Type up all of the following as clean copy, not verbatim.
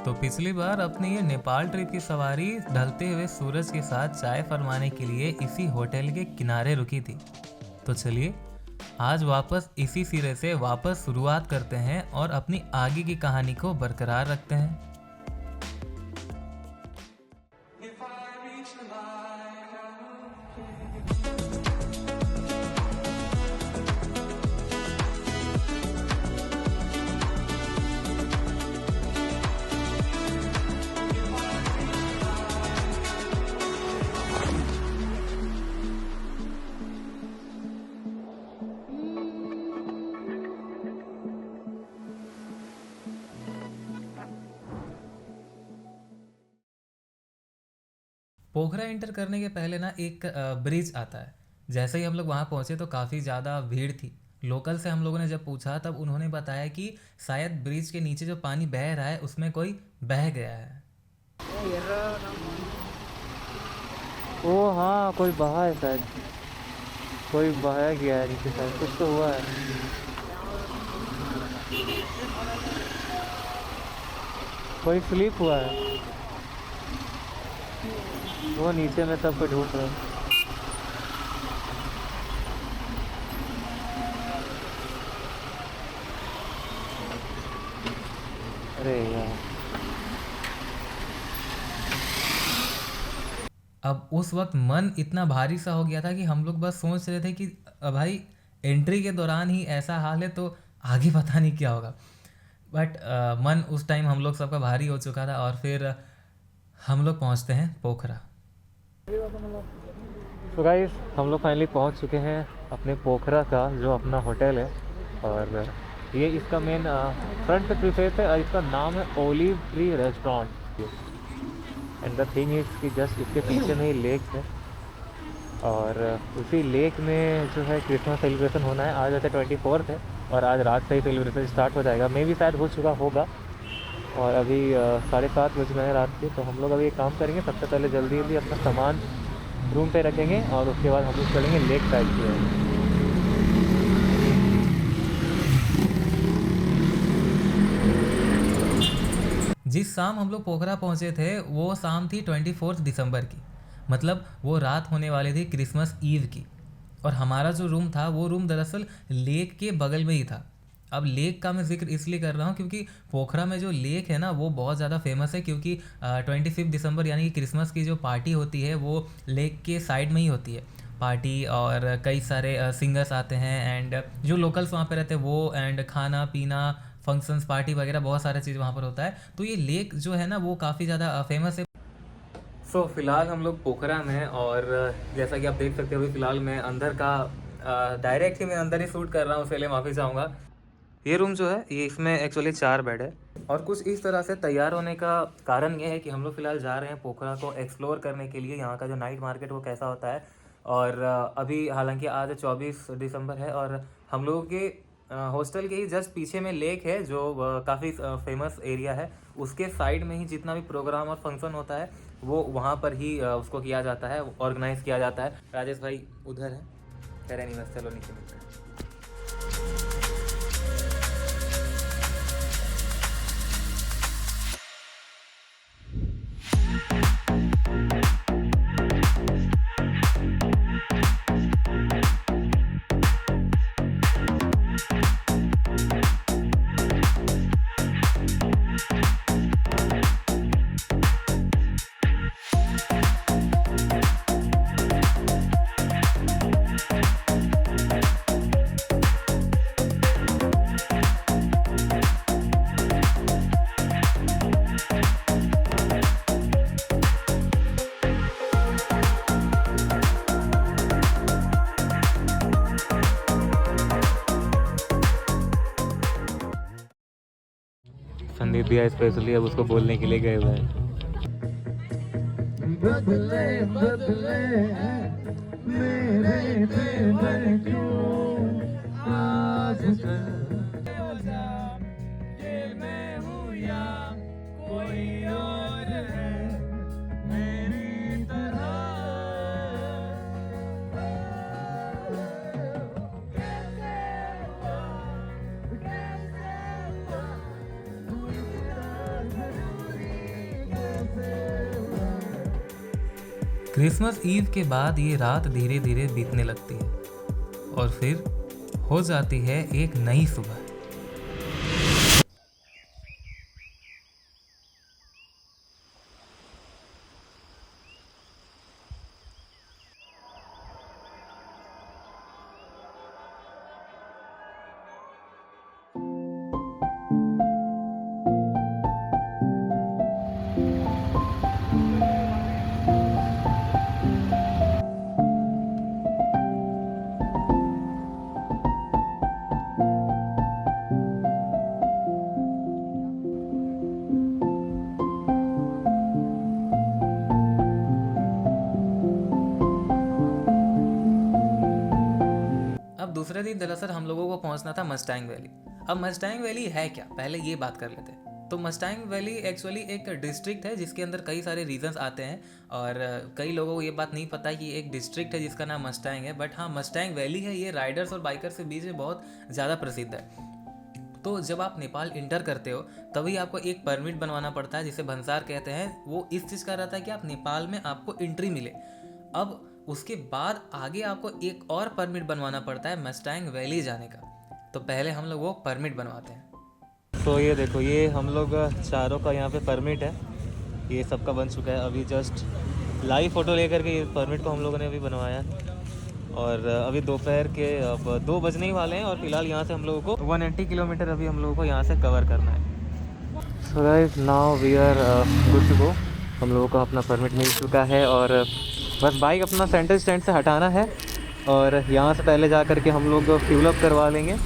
तो पिछली बार अपनी ये नेपाल ट्रिप की सवारी ढलते हुए सूरज के साथ चाय फरमाने के लिए इसी होटल के किनारे रुकी थी। तो चलिए आज वापस इसी सिरे से वापस शुरुआत करते हैं और अपनी आगे की कहानी को बरकरार रखते हैं। पोखरा एंटर करने के पहले ना एक ब्रिज आता है। जैसे ही हम लोग वहाँ पहुँचे तो काफ़ी ज़्यादा भीड़ थी। लोकल से हम लोगों ने जब पूछा तब उन्होंने बताया कि शायद ब्रिज के नीचे जो पानी बह रहा है उसमें कोई बह गया है। ओ हाँ, कोई बहा है शायद, कोई बहाया गया है नीचे शायद, कुछ तो हुआ है। कोई स्लिप हुआ है, वो नीचे में सबको ढूंढ रहा है। अरे यार, अब उस वक्त मन इतना भारी सा हो गया था कि हम लोग बस सोच रहे थे कि भाई एंट्री के दौरान ही ऐसा हाल है तो आगे पता नहीं क्या होगा। बट मन उस टाइम हम लोग सबका भारी हो चुका था और फिर हम लोग पहुंचते हैं पोखरा। तो गाइस हम लोग फाइनली पहुंच चुके हैं अपने पोखरा का जो अपना होटल है। और ये इसका मेन फ्रंट पे प्रीफेस है और इसका नाम है olive tree restaurant. And the thing is कि जस्ट इसके पीछे में ही लेक है और उसी लेक में जो है क्रिसमस सेलिब्रेशन होना है। आज ऐसे 24 है और आज रात से ही सेलिब्रेशन स्टार्ट हो जाएगा। मे भी शायद हो चुका होगा। और अभी 7:30 बज रहे हैं रात के। तो हम लोग अभी एक काम करेंगे, सबसे पहले जल्दी जल्दी अपना सामान रूम पे रखेंगे और उसके बाद हम लोग चलेंगे लेक साइड की ओर। जिस शाम हम लोग पोखरा पहुंचे थे वो शाम थी 24 दिसंबर की। मतलब वो रात होने वाली थी क्रिसमस ईव की। और हमारा जो रूम था वो रूम दरअसल लेक के बगल में ही था। अब लेक का मैं जिक्र इसलिए कर रहा हूँ क्योंकि पोखरा में जो लेक है ना वो बहुत ज़्यादा फेमस है, क्योंकि 25 दिसंबर यानी कि क्रिसमस की जो पार्टी होती है वो लेक के साइड में ही होती है पार्टी। और कई सारे सिंगर्स आते हैं एंड जो लोकल्स वहाँ पे रहते हैं वो, एंड खाना पीना फंक्शंस पार्टी वगैरह बहुत सारा चीज़ वहाँ पर होता है। तो ये लेक जो है ना वो काफ़ी ज़्यादा फेमस है। सो फिलहाल हम लोग पोखरा में हैं और जैसा कि आप देख सकते हो अभी फ़िलहाल मैं अंदर का डायरेक्ट ही मैं अंदर ही शूट कर रहा हूँ, उसके लिए माफ़ी चाहूँगा। ये रूम जो है ये इसमें एक्चुअली 4 बेड है और कुछ इस तरह से तैयार होने का कारण ये है कि हम लोग फ़िलहाल जा रहे हैं पोखरा को एक्सप्लोर करने के लिए, यहाँ का जो नाइट मार्केट वो कैसा होता है। और अभी हालांकि आज 24 दिसंबर है और हम लोगों के हॉस्टल के ही जस्ट पीछे में लेक है जो काफ़ी फेमस एरिया है। उसके साइड में ही जितना भी प्रोग्राम और फंक्शन होता है वो वहाँ पर ही उसको किया जाता है, ऑर्गेनाइज किया जाता है। राजेश भाई उधर है, खैर नहीं, बस चलो नीचे मिलते हैं। संदीप भैया स्पेशली अब उसको बोलने के लिए गए हुए हैं। बदले बदले मेरे तेरे क्यों आज ये मैं हूँ या कोई और है मेरी तरह। कैसे हुआ तू इतना जरूरी क्रिसमस ईव के बाद ये रात धीरे धीरे बीतने लगती है और फिर हो जाती है एक नई सुबह। अब दूसरे दिन दरअसल हम लोगों को पहुंचना था मस्टैंग वैली। अब मस्टैंग वैली है क्या, पहले ये बात कर लेते हैं। तो मस्टैंग वैली एक्चुअली एक डिस्ट्रिक्ट है जिसके अंदर कई सारे रीजन्स आते हैं और कई लोगों को ये बात नहीं पता कि एक डिस्ट्रिक्ट है जिसका नाम मस्टैंग है। बट हाँ, मस्टैंग वैली है, ये राइडर्स और बाइकर्स के बीच में बहुत ज़्यादा प्रसिद्ध है। तो जब आप नेपाल इंटर करते हो तभी आपको एक परमिट बनवाना पड़ता है जिसे भंसार कहते हैं। वो इस चीज़ का रहता है कि आप नेपाल में आपको एंट्री मिले। अब उसके बाद आगे आपको एक और परमिट बनवाना पड़ता है मस्टैंग वैली जाने का। तो पहले हम लोग वो परमिट बनवाते हैं। तो ये देखो, ये हम लोग चारों का यहाँ पे परमिट है, ये सबका बन चुका है। अभी जस्ट लाइव फ़ोटो लेकर के ये परमिट को हम लोगों ने अभी बनवाया और अभी दोपहर के अब 2 बजने ही वाले हैं और फिलहाल यहाँ से हम लोगों को 180 किलोमीटर अभी हम लोगों को यहाँ से कवर करना है। So guys, now we are good to go. हम लोगों को अपना परमिट मिल चुका है और बस बाइक अपना सेंटर स्टैंड से हटाना है और यहाँ से पहले जा कर के हम लोग फ्यूल अप करवा लेंगे।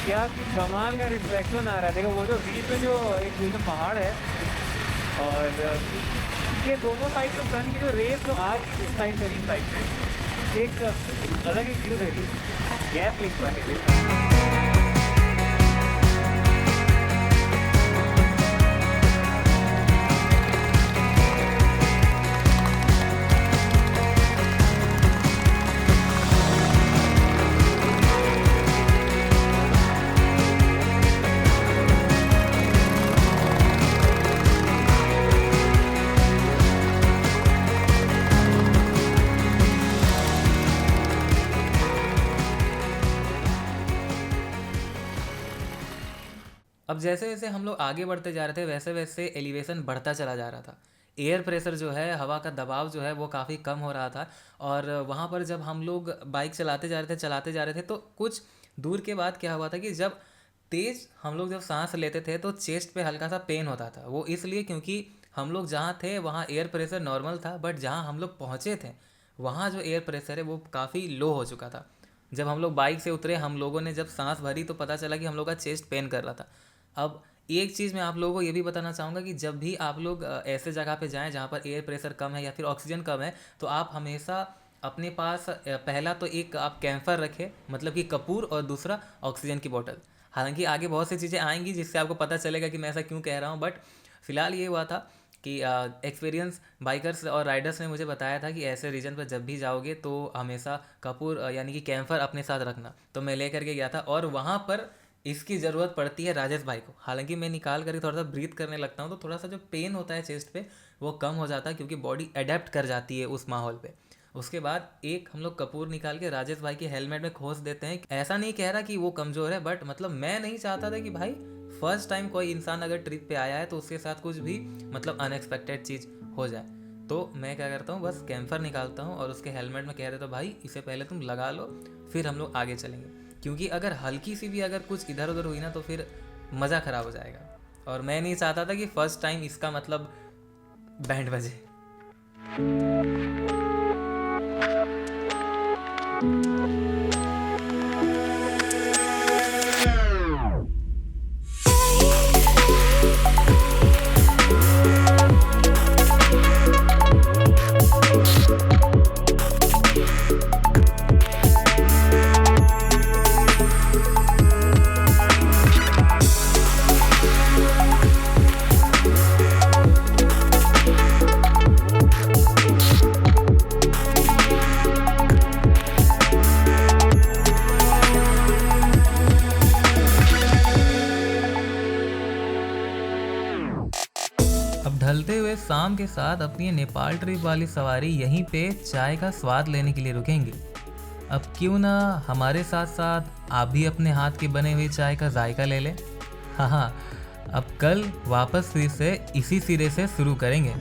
क्या कमाल का रिफ्लेक्शन आ रहा है, देखो वो जो बीच में जो एक पहाड़ है और ये दोनों साइड तो सन की जो रेस तो आज इस साइड से इस साइड से एक अलग ही व्यू है, गैप लिख पाए। अब जैसे जैसे हम लोग आगे बढ़ते जा रहे थे वैसे वैसे एलिवेशन बढ़ता चला जा रहा था। एयर प्रेशर जो है, हवा का दबाव जो है वो काफ़ी कम हो रहा था। और वहाँ पर जब हम लोग बाइक चलाते जा रहे थे तो कुछ दूर के बाद क्या हुआ था कि जब तेज़ हम लोग जब सांस लेते थे तो चेस्ट पे हल्का सा पेन होता था। वो इसलिए क्योंकि हम लोग जहाँ थे वहाँ एयर प्रेशर नॉर्मल था, बट जहाँ हम लोग पहुँचे थे वहाँ जो एयर प्रेशर है वो काफ़ी लो हो चुका था। जब हम लोग बाइक से उतरे, हम लोगों ने जब सांस भरी तो पता चला कि हम लोग का चेस्ट पेन कर रहा था। अब एक चीज़ मैं आप लोगों को ये भी बताना चाहूँगा कि जब भी आप लोग ऐसे जगह पे जाएं जहाँ पर एयर प्रेशर कम है या फिर ऑक्सीजन कम है, तो आप हमेशा अपने पास पहला तो एक आप कैंफर रखें, मतलब कि कपूर, और दूसरा ऑक्सीजन की बोतल। हालांकि आगे बहुत सी चीज़ें आएंगी जिससे आपको पता चलेगा कि मैं ऐसा क्यों कह रहा हूँ, बट फ़िलहाल ये हुआ था कि एक्सपीरियंस बाइकर्स और राइडर्स ने मुझे बताया था कि ऐसे रीजन पर जब भी जाओगे तो हमेशा कपूर यानी कि कैंफर अपने साथ रखना। तो मैं ले करके गया था और वहाँ पर इसकी ज़रूरत पड़ती है राजेश भाई को। हालांकि मैं निकाल कर थोड़ा सा ब्रीथ करने लगता हूँ तो थोड़ा सा जो पेन होता है चेस्ट पे वो कम हो जाता है, क्योंकि बॉडी अडेप्ट कर जाती है उस माहौल पे। उसके बाद एक हम लोग कपूर निकाल के राजेश भाई के हेलमेट में खोस देते हैं। ऐसा नहीं कह रहा कि वो कमज़ोर है, बट मतलब मैं नहीं चाहता था कि भाई फर्स्ट टाइम कोई इंसान अगर ट्रिप पे आया है तो उसके साथ कुछ भी मतलब अनएक्सपेक्टेड चीज़ हो जाए। तो मैं क्या करता हूँ, बस कैंफर निकालता हूँ और उसके हेलमेट में कह देता हूँ भाई इसे पहले तुम लगा लो फिर हम लोग आगे चलेंगे, क्योंकि अगर हल्की सी भी अगर कुछ इधर उधर हुई ना तो फिर मज़ा ख़राब हो जाएगा। और मैं नहीं चाहता था कि फ़र्स्ट टाइम इसका मतलब बैंड बजे। शाम के साथ अपनी नेपाल ट्रिप वाली सवारी यहीं पे चाय का स्वाद लेने के लिए रुकेंगे। अब क्यों ना हमारे साथ साथ आप भी अपने हाथ के बने हुए चाय का जायका ले लें। हाँ, अब कल वापस फिर से इसी सिरे से शुरू करेंगे।